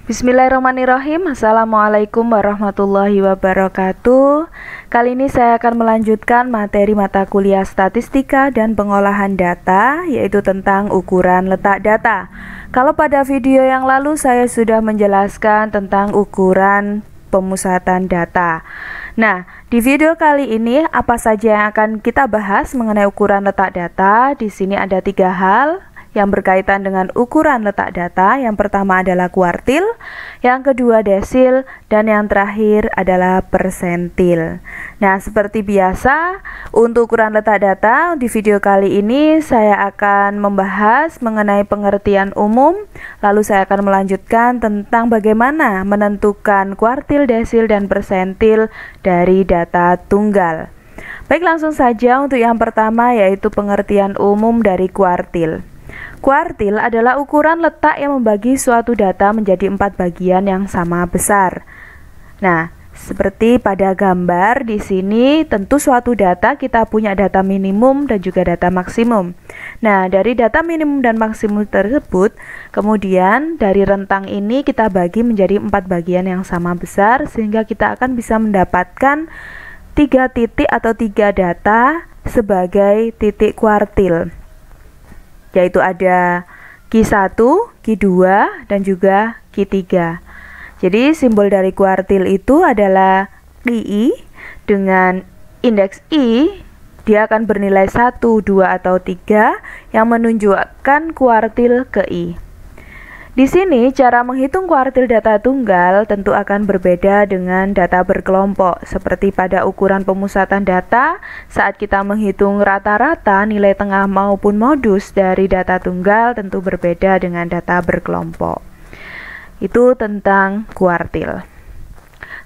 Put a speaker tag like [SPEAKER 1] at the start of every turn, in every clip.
[SPEAKER 1] Bismillahirrahmanirrahim. Assalamualaikum warahmatullahi wabarakatuh. Kali ini saya akan melanjutkan materi mata kuliah statistika dan pengolahan data, yaitu tentang ukuran letak data. Kalau pada video yang lalu saya sudah menjelaskan tentang ukuran pemusatan data. Nah, di video kali ini apa saja yang akan kita bahas mengenai ukuran letak data? Di sini ada 3 hal yang berkaitan dengan ukuran letak data. Yang pertama adalah kuartil, yang kedua desil, dan yang terakhir adalah persentil. Nah, seperti biasa, untuk ukuran letak data di video kali ini saya akan membahas mengenai pengertian umum, lalu saya akan melanjutkan tentang bagaimana menentukan kuartil, desil, dan persentil dari data tunggal. Baik, langsung saja untuk yang pertama, yaitu pengertian umum dari kuartil. Kuartil adalah ukuran letak yang membagi suatu data menjadi 4 bagian yang sama besar. Nah, seperti pada gambar di sini, tentu suatu data kita punya data minimum dan juga data maksimum. Nah, dari data minimum dan maksimum tersebut, kemudian dari rentang ini kita bagi menjadi 4 bagian yang sama besar, sehingga kita akan bisa mendapatkan 3 titik atau 3 data sebagai titik kuartil, yaitu ada Q1, Q2, dan juga Q3. Jadi simbol dari kuartil itu adalah QI dengan indeks I, dia akan bernilai 1, 2, atau 3 yang menunjukkan kuartil ke I. Di sini cara menghitung kuartil data tunggal tentu akan berbeda dengan data berkelompok. Seperti pada ukuran pemusatan data, saat kita menghitung rata-rata, nilai tengah maupun modus dari data tunggal tentu berbeda dengan data berkelompok. Itu tentang kuartil.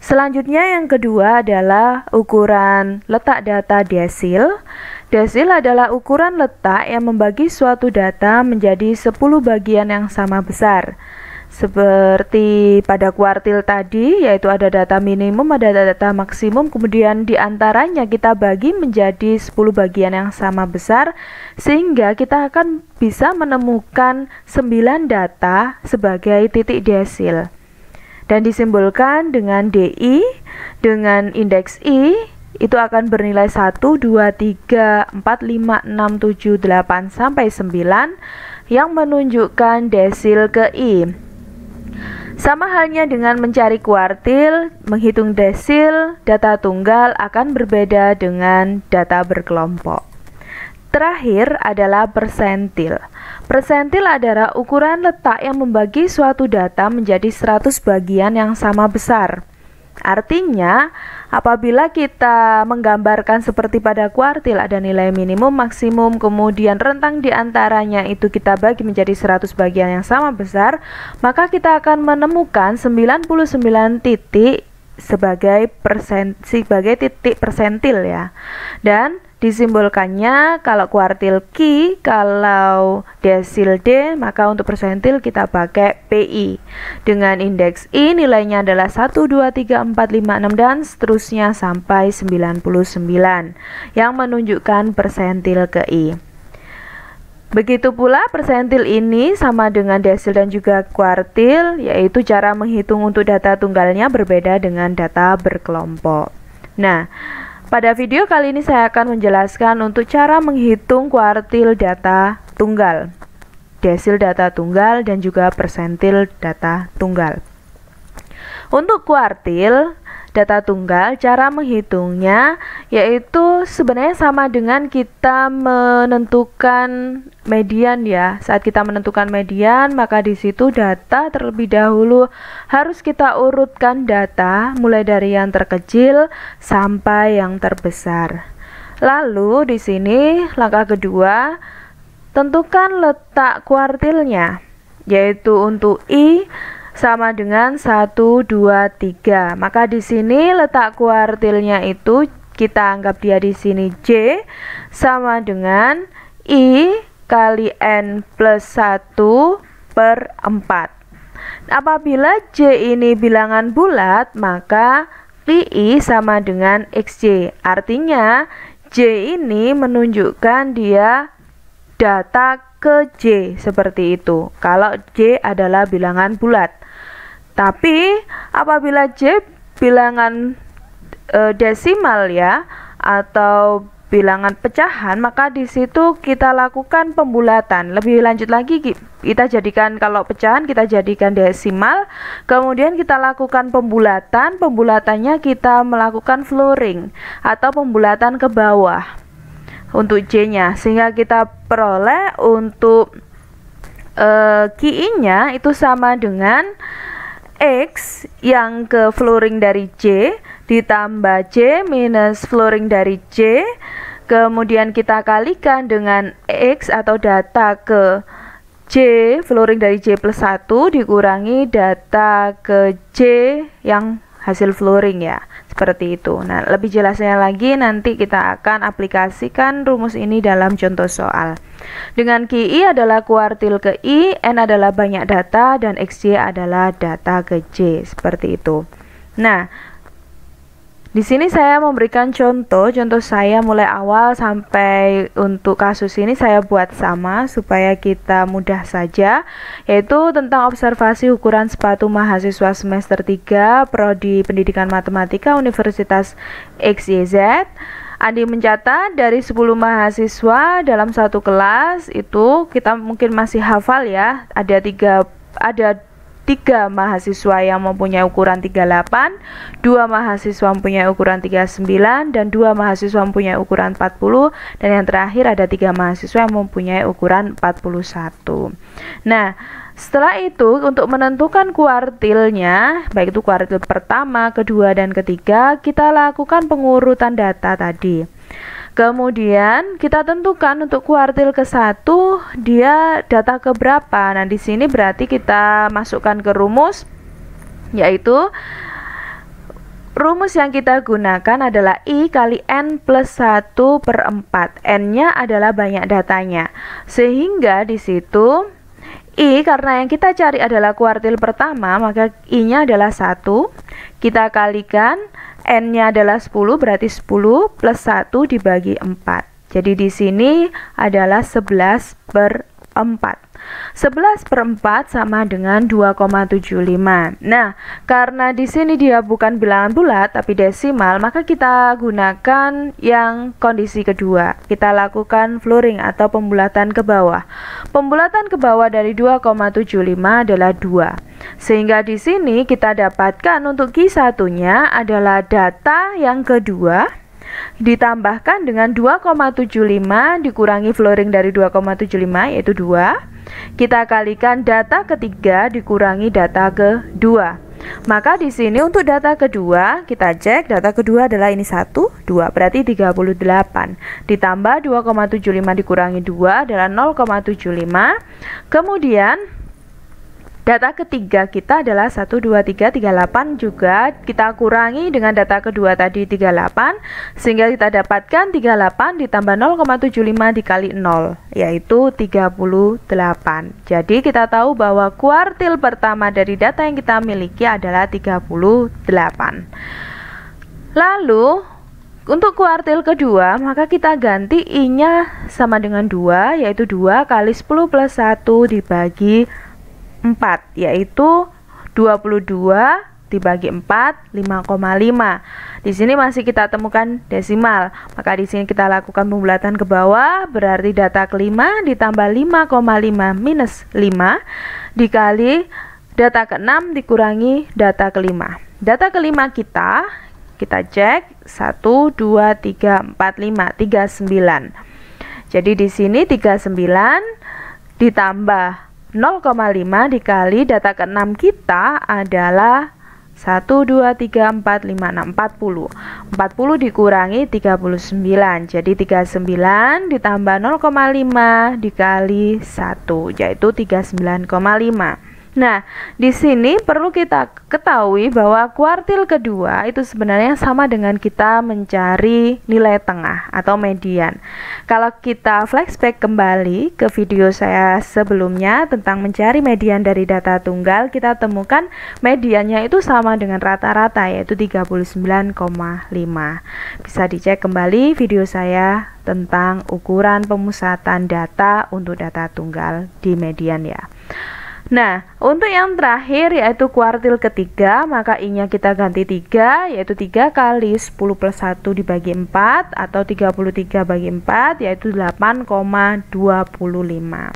[SPEAKER 1] Selanjutnya yang kedua adalah ukuran letak data desil. Desil adalah ukuran letak yang membagi suatu data menjadi 10 bagian yang sama besar. Seperti pada kuartil tadi, yaitu ada data minimum, ada data maksimum, kemudian diantaranya kita bagi menjadi 10 bagian yang sama besar, sehingga kita akan bisa menemukan 9 data sebagai titik desil. Dan disimbolkan dengan DI, dengan indeks I, itu akan bernilai 1, 2, 3, 4, 5, 6, 7, 8, sampai 9 yang menunjukkan desil ke I. Sama halnya dengan mencari kuartil, menghitung desil, data tunggal akan berbeda dengan data berkelompok. Terakhir adalah persentil. Persentil adalah ukuran letak yang membagi suatu data menjadi 100 bagian yang sama besar. Artinya, apabila kita menggambarkan seperti pada kuartil, ada nilai minimum, maksimum, kemudian rentang diantaranya itu kita bagi menjadi 100 bagian yang sama besar, maka kita akan menemukan 99 titik sebagai titik persentil ya. Dan disimbolkannya kalau kuartil Q, kalau desil D, maka untuk persentil kita pakai PI. Dengan indeks I nilainya adalah 1, 2, 3, 4, 5, 6, dan seterusnya sampai 99 yang menunjukkan persentil ke I. Begitu pula persentil ini sama dengan desil dan juga kuartil, yaitu cara menghitung untuk data tunggalnya berbeda dengan data berkelompok. Nah, pada video kali ini saya akan menjelaskan untuk cara menghitung kuartil data tunggal, desil data tunggal, dan juga persentil data tunggal. Untuk kuartil data tunggal, cara menghitungnya yaitu sebenarnya sama dengan kita menentukan median ya. Saat kita menentukan median, maka di situ data terlebih dahulu harus kita urutkan data mulai dari yang terkecil sampai yang terbesar. Lalu di sini langkah kedua, tentukan letak kuartilnya, yaitu untuk I sama dengan 1, 2, 3. Maka di sini letak kuartilnya itu kita anggap dia di sini J sama dengan I kali N plus 1 per 4. Apabila J ini bilangan bulat, maka PI sama dengan XJ. Artinya J ini menunjukkan dia data ke J seperti itu. Kalau J adalah bilangan bulat. Tapi apabila J bilangan desimal ya, atau bilangan pecahan, maka di situ kita lakukan pembulatan. Lebih lanjut lagi, kita jadikan, kalau pecahan kita jadikan desimal, kemudian kita lakukan pembulatan. Pembulatannya kita melakukan flooring atau pembulatan ke bawah untuk J-nya, sehingga kita peroleh untuk QI-nya itu sama dengan X yang ke flooring dari J ditambah J minus flooring dari J, kemudian kita kalikan dengan X atau data ke J flooring dari J plus 1 dikurangi data ke J yang hasil flooring ya, seperti itu. Nah, lebih jelasnya lagi nanti kita akan aplikasikan rumus ini dalam contoh soal. Dengan QI adalah kuartil ke I, N adalah banyak data, dan XY adalah data ke J, seperti itu. Nah, di sini saya memberikan contoh saya mulai awal sampai untuk kasus ini saya buat sama supaya kita mudah saja, yaitu tentang observasi ukuran sepatu mahasiswa semester 3 Prodi Pendidikan Matematika Universitas XYZ. Andi mencatat dari 10 mahasiswa dalam satu kelas itu, kita mungkin masih hafal ya, ada tiga mahasiswa yang mempunyai ukuran 38, 2 mahasiswa mempunyai ukuran 39, dan 2 mahasiswa mempunyai ukuran 40, dan yang terakhir ada 3 mahasiswa yang mempunyai ukuran 41. Nah, setelah itu untuk menentukan kuartilnya, baik itu kuartil pertama, kedua, dan ketiga, kita lakukan pengurutan data tadi. Kemudian kita tentukan untuk kuartil ke-1 dia data ke berapa. Nah, di sini berarti kita masukkan ke rumus, yaitu rumus yang kita gunakan adalah I kali N plus 1 per 4. N-nya adalah banyak datanya. Sehingga di situ I, karena yang kita cari adalah kuartil pertama, maka I-nya adalah 1. Kita kalikan N-nya adalah 10, berarti 10 plus 1 dibagi 4. Jadi di sini adalah 11 per 4. 11 per 4 sama dengan 2,75. Nah, karena di sini dia bukan bilangan bulat tapi desimal, maka kita gunakan yang kondisi kedua. Kita lakukan flooring atau pembulatan ke bawah. Pembulatan ke bawah dari 2,75 adalah 2. Sehingga di sini kita dapatkan untuk Q1-nya adalah data yang kedua ditambahkan dengan 2,75 dikurangi flooring dari 2,75 yaitu 2. Kita kalikan data ketiga dikurangi data kedua. Maka di sini untuk data kedua kita cek, data kedua adalah ini 1, 2, berarti 38. Ditambah 2,75 dikurangi 2 adalah 0,75. Kemudian data ketiga kita adalah 1, 2, 3, 38 juga kita kurangi dengan data kedua tadi 38, sehingga kita dapatkan 38 ditambah 0,75 dikali 0 yaitu 38. Jadi kita tahu bahwa kuartil pertama dari data yang kita miliki adalah 38. Lalu untuk kuartil kedua, maka kita ganti I-nya sama dengan 2, yaitu 2 kali 10 plus 1 dibagi 4, yaitu 22 dibagi 4, 5,5. Di sini masih kita temukan desimal. Maka di sini kita lakukan pembulatan ke bawah, berarti data kelima ditambah 5,5 minus 5 dikali data ke-6 dikurangi data kelima. Data kelima kita cek 1, 2, 3, 4, 5, 39. Jadi di sini 39 ditambah 0,5 dikali data ke-6 kita adalah 1, 2, 3, 4, 5, 6, 40. 40 dikurangi 39. Jadi 39 ditambah 0,5 dikali 1 yaitu 39,5. Nah, di sini perlu kita ketahui bahwa kuartil kedua itu sebenarnya sama dengan kita mencari nilai tengah atau median. Kalau kita flashback kembali ke video saya sebelumnya tentang mencari median dari data tunggal, kita temukan mediannya itu sama dengan rata-rata yaitu 39,5. Bisa dicek kembali video saya tentang ukuran pemusatan data untuk data tunggal di median ya. Nah, untuk yang terakhir yaitu kuartil ketiga, maka I-nya kita ganti 3, yaitu 3 kali 10 plus 1 dibagi 4, atau 33 bagi 4, yaitu 8,25.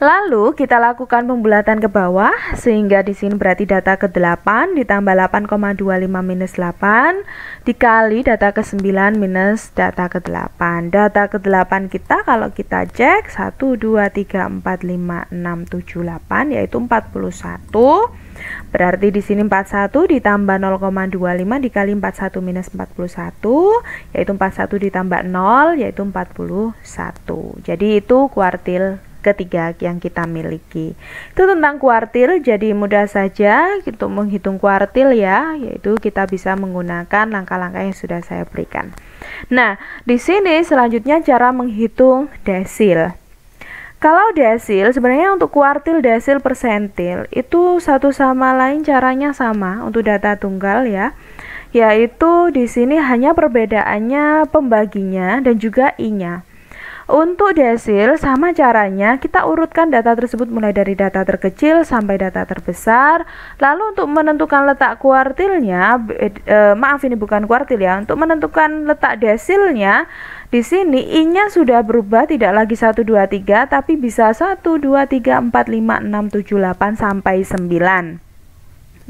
[SPEAKER 1] Lalu kita lakukan pembulatan ke bawah, sehingga di sini berarti data ke-8 ditambah 8,25 minus 8 dikali data ke-9 minus data ke-8. Data ke-8 kita kalau kita cek 1, 2, 3, 4, 5, 6, 7, 8 yaitu 41. Berarti di sini 41 ditambah 0,25 dikali 41 minus 41 yaitu 41 ditambah 0 yaitu 41. Jadi itu kuartil ketiga yang kita miliki. Itu tentang kuartil, jadi mudah saja untuk menghitung kuartil ya, yaitu kita bisa menggunakan langkah-langkah yang sudah saya berikan. Nah, di sini selanjutnya cara menghitung desil. Kalau desil, sebenarnya untuk kuartil, desil, persentil itu satu sama lain caranya sama untuk data tunggal ya. Yaitu di sini hanya perbedaannya pembaginya dan juga I-nya. Untuk desil sama caranya, kita urutkan data tersebut mulai dari data terkecil sampai data terbesar. Lalu untuk menentukan letak kuartilnya, maaf ini bukan kuartil ya, untuk menentukan letak desilnya, di sini I-nya sudah berubah, tidak lagi 1, 2, 3, tapi bisa 1, 2, 3, 4, 5, 6, 7, 8, sampai 9.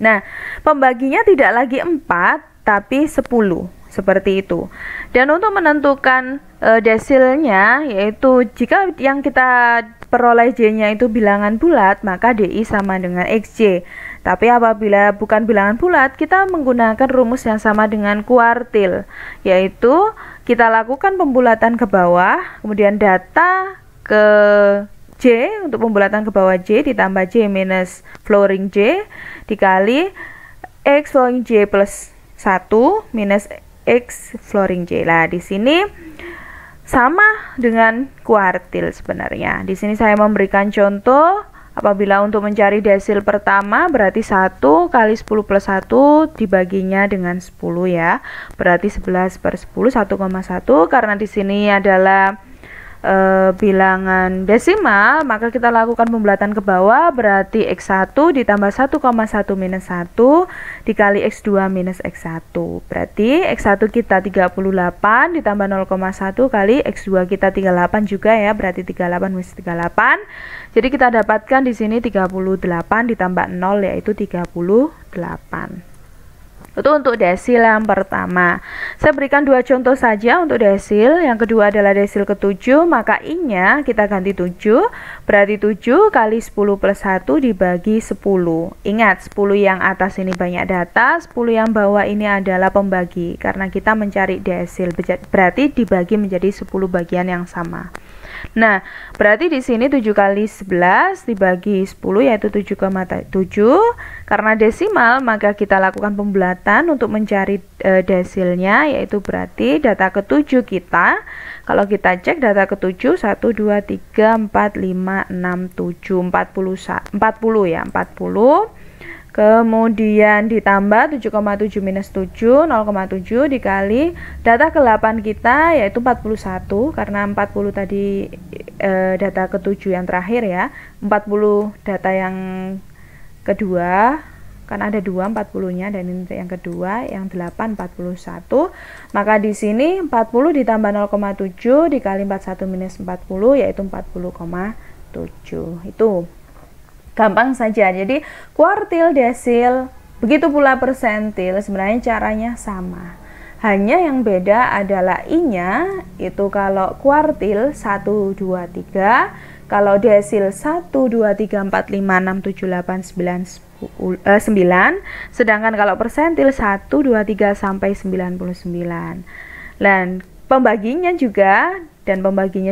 [SPEAKER 1] Nah, pembaginya tidak lagi 4, tapi 10. Seperti itu. Dan untuk menentukan desilnya, yaitu jika yang kita peroleh J-nya itu bilangan bulat, maka DI sama dengan XJ. Tapi apabila bukan bilangan bulat, kita menggunakan rumus yang sama dengan kuartil, yaitu kita lakukan pembulatan ke bawah, kemudian data ke J, untuk pembulatan ke bawah J ditambah J minus flooring J dikali X flooring J plus 1 minus X flooring J. Lah di sini sama dengan kuartil sebenarnya. Di sini saya memberikan contoh apabila untuk mencari desil pertama berarti 1 kali 10 plus 1 dibaginya dengan 10 ya. Berarti 11 per 10 1,1 karena di sini adalah bilangan desimal, maka kita lakukan pembulatan ke bawah, berarti X1 ditambah 1,1 minus 1 dikali X2 minus X1, berarti X1 kita 38 ditambah 0,1 kali X2 kita 38 juga ya, berarti 38 minus 38, jadi kita dapatkan di sini 38 ditambah 0 yaitu 38. Itu untuk desil yang pertama. Saya berikan dua contoh saja untuk desil. Yang kedua adalah desil ke-7, maka I-nya kita ganti 7, berarti 7 kali 10 plus 1 dibagi 10. Ingat, 10 yang atas ini banyak data, 10 yang bawah ini adalah pembagi. Karena kita mencari desil, berarti dibagi menjadi 10 bagian yang sama. Nah, berarti di sini 7 kali 11 dibagi 10 yaitu 7,7. Karena desimal, maka kita lakukan pembulatan untuk mencari desilnya, yaitu berarti data ke-7 kita, kalau kita cek data ke-7 1 2 3 4 5 6 7 40 ya, 40. Kemudian ditambah 7,7 minus 7, 0,7 dikali data ke-8 kita yaitu 41, karena 40 tadi data ke-7 yang terakhir ya, 40 data yang kedua, kan ada 2 40 nya, dan ini yang kedua, yang 8 41, maka di sini 40 ditambah 0,7 dikali 41 minus 40 yaitu 40,7. Itu gampang saja. Jadi kuartil, desil, begitu pula persentil sebenarnya caranya sama. Hanya yang beda adalah I-nya itu kalau kuartil 1 2 3, kalau desil 1 2 3 4 5 6 7 8 9, sedangkan kalau persentil 1 2 3 sampai 99. Dan pembaginya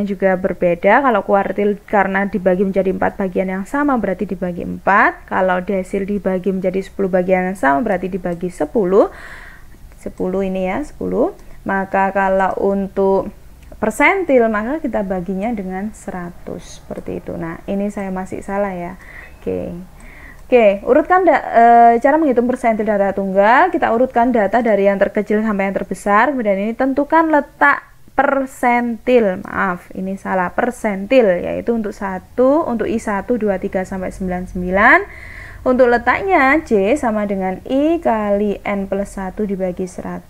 [SPEAKER 1] juga berbeda. Kalau kuartil karena dibagi menjadi 4 bagian yang sama berarti dibagi 4. Kalau desil dibagi menjadi 10 bagian yang sama berarti dibagi 10. 10 ini ya, 10. Maka kalau untuk persentil maka kita baginya dengan 100 seperti itu. Nah, ini saya masih salah ya. Oke, urutkan cara menghitung persentil data tunggal. Kita urutkan data dari yang terkecil sampai yang terbesar. Kemudian ini tentukan letak persentil, maaf ini salah, persentil, yaitu untuk I1 23 sampai 99. Untuk letaknya J sama dengan I kali N plus 1 dibagi 100.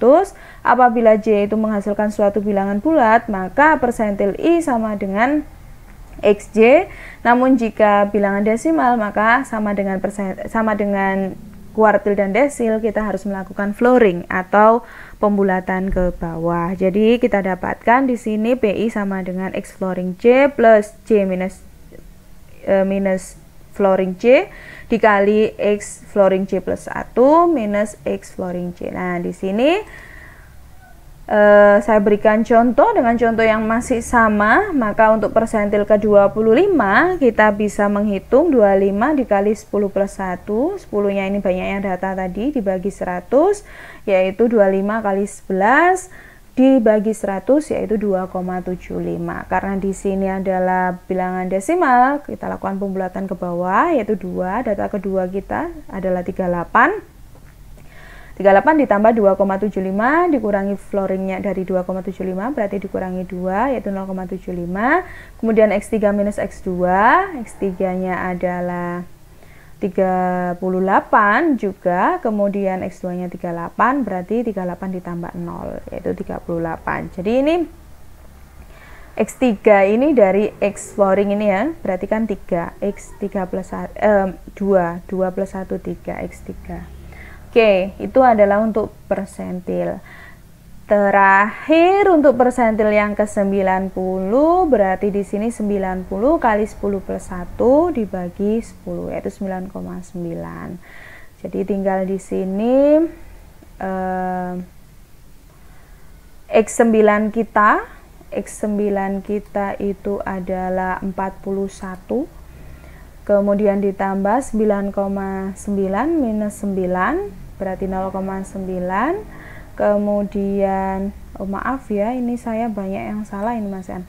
[SPEAKER 1] Apabila J itu menghasilkan suatu bilangan bulat, maka persentil I sama dengan XJ. Namun jika bilangan desimal, maka sama dengan kuartil dan desil, kita harus melakukan flooring atau pembulatan ke bawah. Jadi kita dapatkan di sini PI sama dengan X flooring J plus J minus flooring J dikali X flooring J plus 1 minus X flooring J. Nah, di sini saya berikan contoh dengan contoh yang masih sama. Maka untuk persentil ke-25 kita bisa menghitung 25 dikali 10 plus 1, 10 nya ini banyaknya data tadi, dibagi 100, yaitu 25 kali 11 dibagi 100, yaitu 2,75. Karena di sini adalah bilangan desimal, kita lakukan pembulatan ke bawah, yaitu 2. Data kedua kita adalah 38 ditambah 2,75 dikurangi flooringnya dari 2,75, berarti dikurangi 2, yaitu 0,75. Kemudian X3 minus X2, X3 nya adalah 38 juga, kemudian X2 nya 38, berarti 38 ditambah 0, yaitu 38. Jadi ini X3 ini dari X flooring ini ya, berarti kan 3, X3 plus 2 plus 1, 3, X3. Oke, itu adalah untuk persentil. Terakhir untuk persentil yang ke-90, berarti di sini 90 kali 10 plus 1 dibagi 10, yaitu 9,9. Jadi tinggal di sini X9 kita itu adalah 41. Kemudian ditambah 9,9 minus 9, berarti 0,9. Kemudian, oh maaf ya, ini saya banyak yang salah ini Mas An.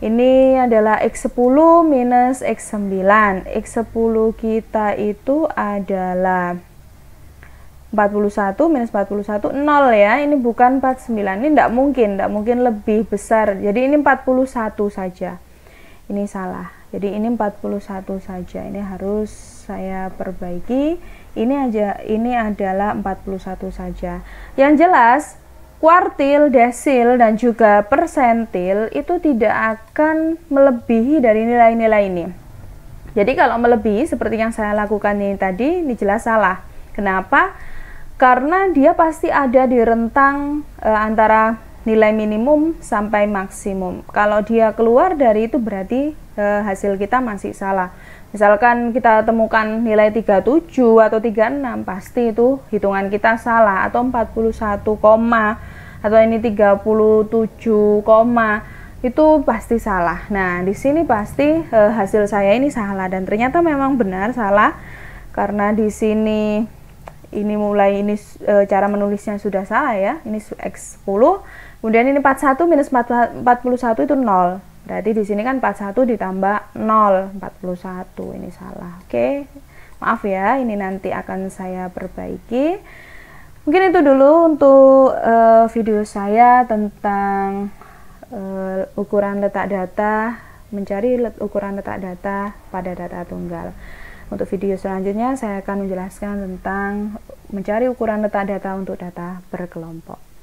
[SPEAKER 1] Ini adalah X10 minus X9. X10 kita itu adalah 41 minus 41, 0 ya. Ini bukan 49, ini tidak mungkin lebih besar. Jadi ini 41 saja. Ini salah. Jadi ini 41 saja. Ini harus saya perbaiki. Ini adalah 41 saja. Yang jelas, kuartil, desil, dan juga persentil itu tidak akan melebihi dari nilai-nilai ini. Jadi kalau melebihi seperti yang saya lakukan ini tadi, ini jelas salah. Kenapa? Karena dia pasti ada di rentang antara nilai minimum sampai maksimum. Kalau dia keluar dari itu berarti hasil kita masih salah. Misalkan kita temukan nilai 37 atau 36, pasti itu hitungan kita salah, atau 41, atau ini 37, itu pasti salah. Nah, di sini pasti hasil saya ini salah, dan ternyata memang benar salah, karena di sini cara menulisnya sudah salah ya. Ini X10, kemudian ini 41 minus 41 itu 0. Berarti di sini kan 41 ditambah 0, 41. Ini salah. Oke. Maaf ya, ini nanti akan saya perbaiki. Mungkin itu dulu untuk video saya tentang ukuran letak data, mencari ukuran letak data pada data tunggal. Untuk video selanjutnya saya akan menjelaskan tentang mencari ukuran letak data untuk data berkelompok.